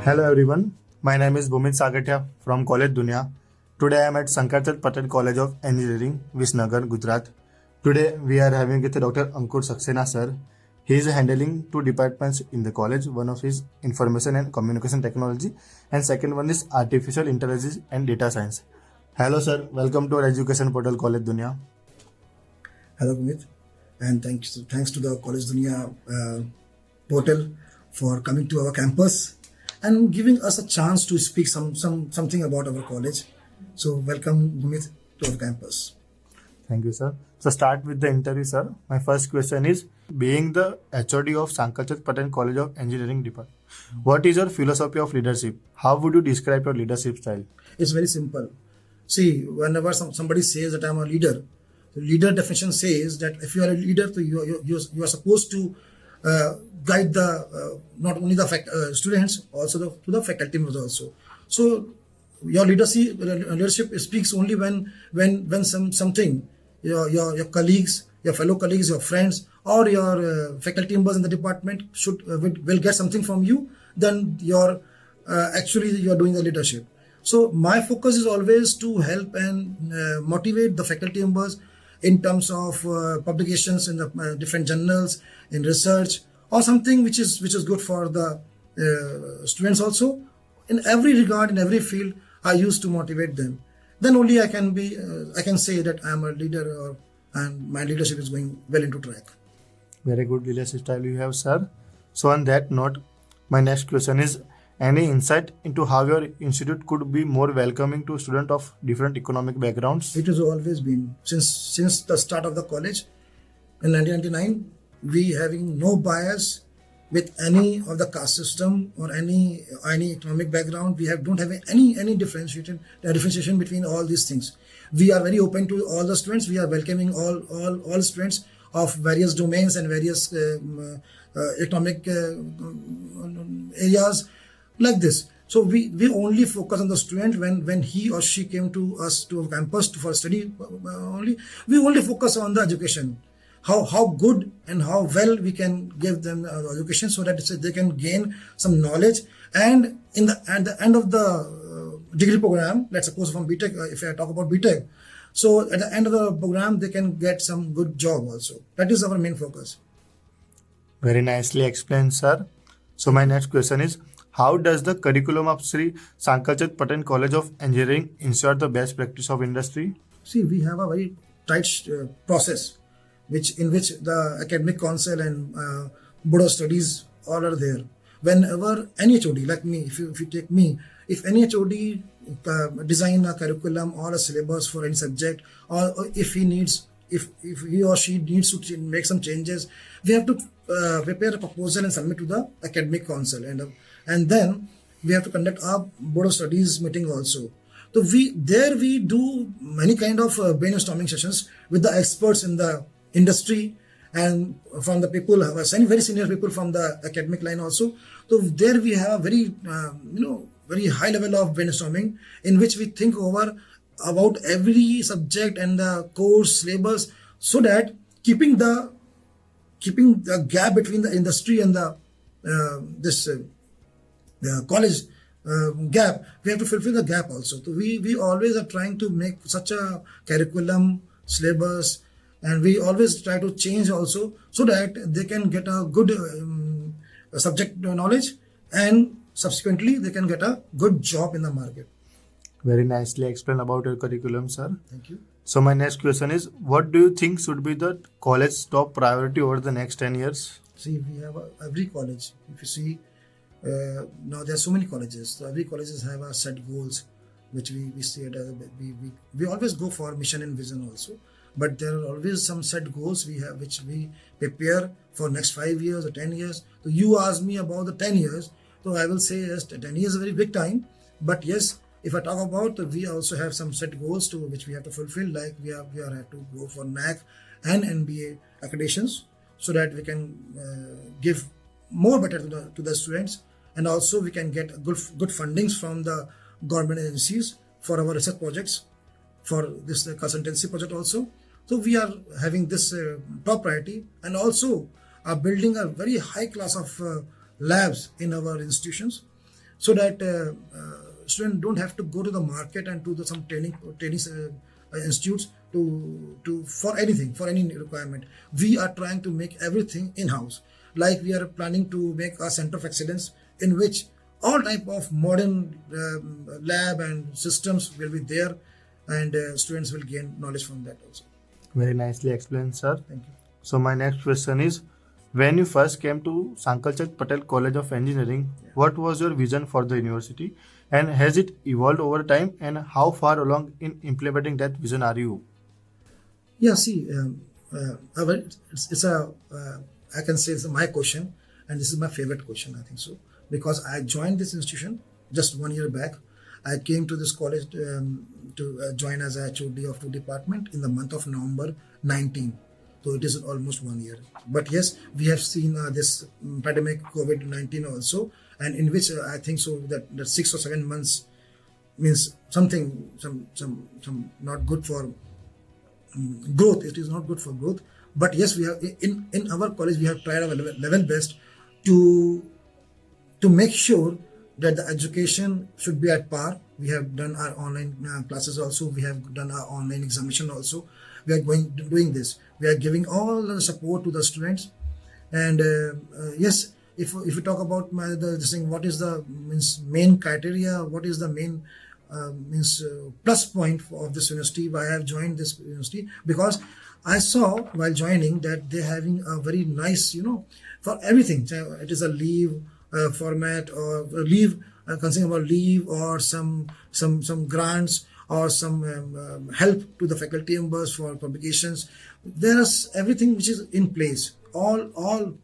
Hello everyone, my name is Bhumit Sagatia from College Dunia. Today I am at Sankarchand Patel College of Engineering, Visnagar, Gujarat. Today we are having with Dr. Ankur Saxena sir. He is handling two departments in the college. One of is Information and Communication Technology and second one is Artificial Intelligence and Data Science. Hello sir, welcome to our education portal College Dunia. Hello, Gumit, and thanks to the College Dunia portal for coming to our campus and giving us a chance to speak something about our college. So, welcome, Gumit, to our campus. Thank you, sir. So start with the interview, sir. My first question is, being the HOD of Sankarchand Patel College of Engineering Department, what is your philosophy of leadership? How would you describe your leadership style? It's very simple. See, whenever somebody says that I'm a leader, the leader definition says that if you are a leader, so you are supposed to guide the not only the students, also to the faculty members also. So your leadership speaks only when something your colleagues, your fellow colleagues, your friends, or your faculty members in the department will get something from you. Then you're actually you're doing the leadership. So my focus is always to help and motivate the faculty members in terms of publications in the different journals, in research, or something which is good for the students also. In every regard, in every field, I used to motivate them. Then only I can say that I am a leader, and my leadership is going well into track. Very good leadership style you have, sir. So on that note, my next question is, any insight into how your institute could be more welcoming to students of different economic backgrounds? It has always been since the start of the college in 1999. We having no bias with any of the caste system or any economic background. We don't have any differentiation between all these things. We are very open to all the students. We are welcoming all students of various domains and various economic areas like this. So we only focus on the student when he or she came to us to our campus for study only. We only focus on the education, how good and how well we can give them education so that they can gain some knowledge. And at the end of the degree program, let's suppose from BTech, if I talk about BTech, so at the end of the program they can get some good job also. That is our main focus. Very nicely explained, sir. So my next question is, how does the curriculum of Sri Sankarchand Patel College of Engineering ensure the best practice of industry? See, we have a very tight process in which the academic council and board of studies all are there. Whenever any HOD, like me, if you take me, if any HOD design a curriculum or a syllabus for any subject, or if he or she needs to make some changes, we have to prepare a proposal and submit to the academic council, and then we have to conduct a board of studies meeting also. So we do many kind of brainstorming sessions with the experts in the industry and from the people, very senior people from the academic line also. So there we have a very high level of brainstorming in which we think over about every subject and the course syllabus, so that keeping the gap between the industry and the college gap, we have to fulfill the gap also. So we always are trying to make such a curriculum, syllabus, and we always try to change also so that they can get a good subject knowledge, and subsequently they can get a good job in the market. Very nicely explained about your curriculum, sir. Thank you. So my next question is, what do you think should be the college's top priority over the next 10 years? See, we have every college. If you see, now there are so many colleges. So every colleges have a set goals, which we see it as we always go for mission and vision also. But there are always some set goals we have, which we prepare for next 5 years or 10 years. So you ask me about the 10 years. So I will say yes, 10 years is a very big time. But yes, if I talk about, we also have some set goals which we have to fulfill. Like we have to go for NAC and NBA accreditations, so that we can give more better to the students, and also we can get good fundings from the government agencies for our research projects, for this consultancy project also. So we are having this top priority, and also are building a very high class of labs in our institutions. so that students don't have to go to the market and to some training institutes to for anything, for any requirement. We are trying to make everything in house. Like we are planning to make a center of excellence in which all type of modern lab and systems will be there, and students will gain knowledge from that also. Very nicely explained, sir. Thank you. So my next question is, when you first came to Sankalchand Patel College of Engineering, what was your vision for the university, and has it evolved over time, and how far along in implementing that vision are you? Yeah, see, it's a, I can say it's my question, and this is my favorite question, I think so, because I joined this institution just 1 year back. I came to this college to join as a HOD of 2 department in the month of November 19. So it is almost 1 year. But yes, we have seen this pandemic COVID-19 also, and in which I think so that 6 or 7 months means something, some not good for growth. It is not good for growth. But yes, we have in our college we have tried our level best to make sure that the education should be at par. We have done our online classes also. We have done our online examination also. We are doing this. We are giving all the support to the students. And yes, if you talk about this thing, what is the main criteria? What is the main plus point of this university? Why I have joined this university? Because I saw while joining that they're having a very nice, for everything. So it is a leave format or leave, considering about leave or some grants or some help to the faculty members for publications. There is everything which is in place. All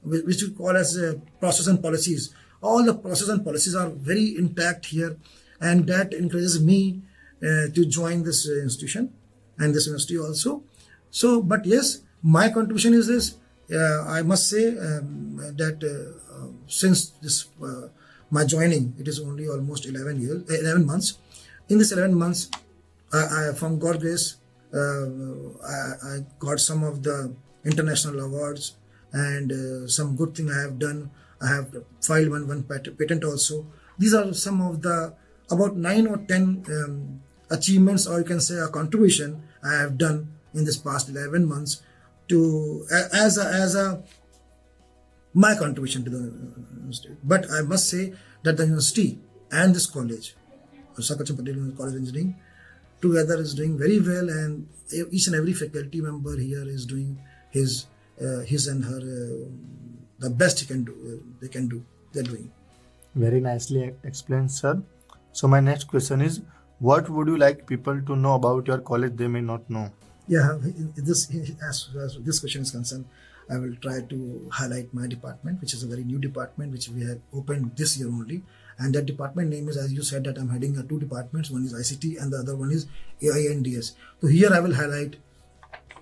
which we call as process and policies. All the process and policies are very intact here, and that encourages me to join this institution and this university also. So, but yes, my contribution is this. I must say that since this my joining, it is only almost 11 months. In this 11 months, I from God's grace, I got some of the international awards, and some good thing I have done. I have filed one patent also. These are some of the about 9 or 10 achievements, or you can say a contribution I have done in this past 11 months to as a my contribution to the university. But I must say that the university and this college, Sankalchand Patel College of Engineering, together is doing very well, and each and every faculty member here is doing his and her the best he can do. They're doing. Very nicely explained, sir. So my next question is, what would you like people to know about your college they may not know? Yeah, as this question is concerned, I will try to highlight my department, which is a very new department which we have opened this year only. And that department name is, as you said, that I'm heading 2 departments. One is ICT and the other one is AI and DS. So here I will highlight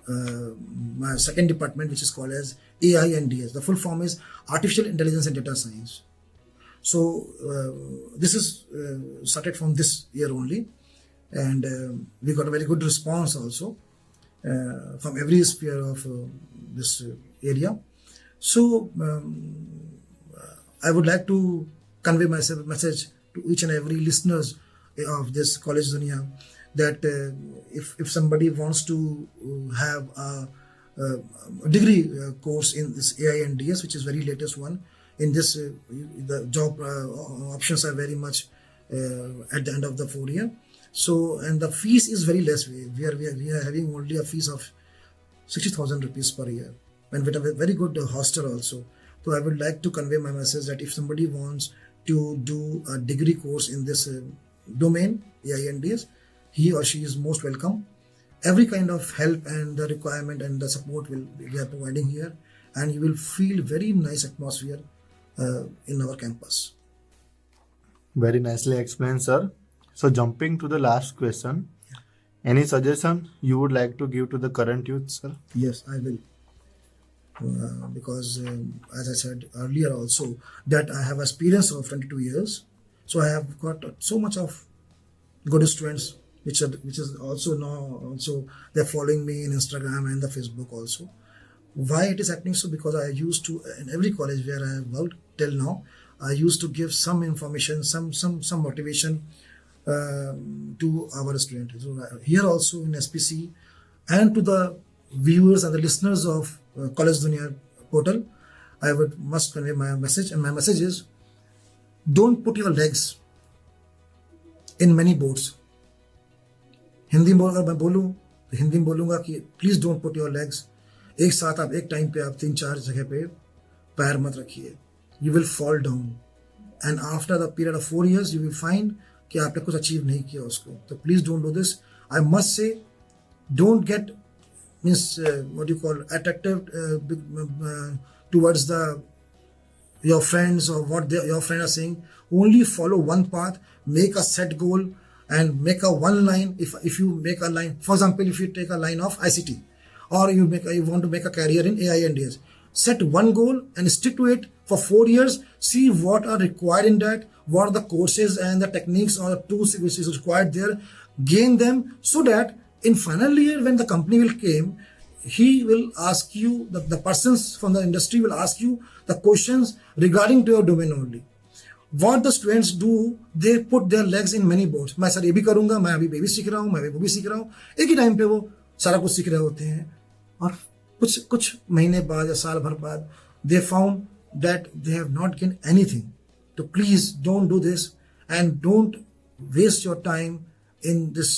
my second department, which is called as AI and DS. The full form is Artificial Intelligence and Data Science. So this is started from this year only, and we got a very good response also from every sphere of this area. So I would like to convey my message to each and every listeners of this College Dunia that if somebody wants to have a degree course in this AI and DS, which is very latest one, in this the job options are very much at the end of the 4 year. So, and the fees is very less. We are having only a fees of 60,000 rupees per year, and with a very good hostel also. So I would like to convey my message that if somebody wants to do a degree course in this domain, AI and DS, he or she is most welcome. Every kind of help and the requirement and the support we are providing here, and you will feel very nice atmosphere in our campus. Very nicely explained, sir. So jumping to the last question, any suggestion you would like to give to the current youth, sir? Yes, I will. Because as I said earlier also, that I have experience of 22 years. So I have got so much of good students, which is also now also they're following me in Instagram and the Facebook also. Why it is happening so? Because I used to, in every college where I have worked till now, I used to give some information, some motivation to our students. So here also in SPC and to the viewers and the listeners of College Dunia portal, I must convey my message, and my message is, don't put your legs in many boats. Hindi में अगर मैं बोलूँ तो हिंदी में बोलूँगा कि please don't put your legs, एक साथ आप एक टाइम पे आप 3-4 जगह पे पैर मत रखिए. You will fall down and after the period of 4 years you will find कि आपने कुछ अचीव नहीं किया उसको. तो please don't do this. I must say, don't get means what you call attractive towards your friends or what your friends are saying. Only follow one path, make a set goal and make a one line. If you make a line, for example, if you take a line of ICT or you want to make a career in AI and DS, set one goal and stick to it for 4 years. See what are required in that, what are the courses and the techniques or the tools which is required there. Gain them so that in final year when the company will came, he will ask you, the persons from the industry will ask you the questions regarding to your domain only. What the students do, they put their legs in many boats. मैं sir ये भी करूंगा, मैं अभी baby सीख रहा हूँ, मैं वो भी सीख रहा हूँ. एक ही टाइम पे वो सारा कुछ सीख रहे होते हैं और कुछ महीने बाद या साल भर बाद they found that they have not gained anything. So please don't do this and don't waste your time in this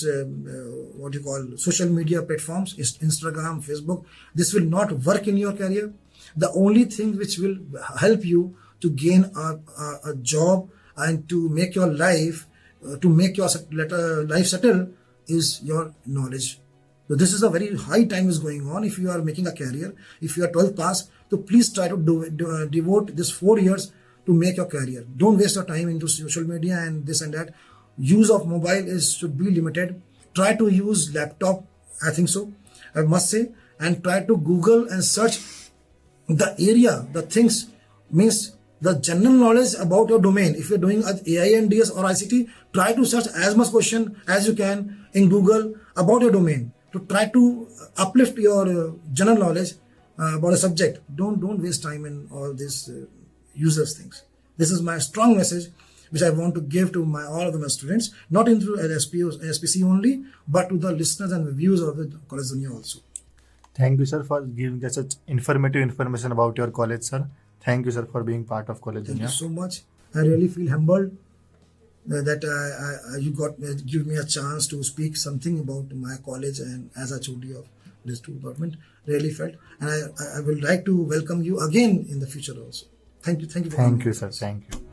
what you call social media platforms, Instagram, Facebook. This will not work in your career. The only thing which will help you to gain a job and to make your life life settle is your knowledge. So this is a very high time is going on. If you are making a career, if you are 12th pass, so please try to devote this 4 years to make your career. Don't waste your time into social media and this and that. Use of mobile should be limited. Try to use laptop, I think so, I must say, and try to Google and search the area, the things, means the general knowledge about your domain. If you're doing AI and DS or ICT, try to search as much question as you can in Google about your domain to try to uplift your general knowledge about a subject. Don't waste time in all these useless things. This is my strong message which I want to give to all of my students, not into SPC only, but to the listeners and the viewers of the College Dunia also. Thank you, sir, for giving us such informative information about your college, sir. Thank you, sir, for being part of College Thank Dunia. you so much. I really feel humbled that you give me a chance to speak something about my college and as a HOD of this department. Really felt, and I will like to welcome you again in the future also. Thank you. Thank you, sir. Thank you.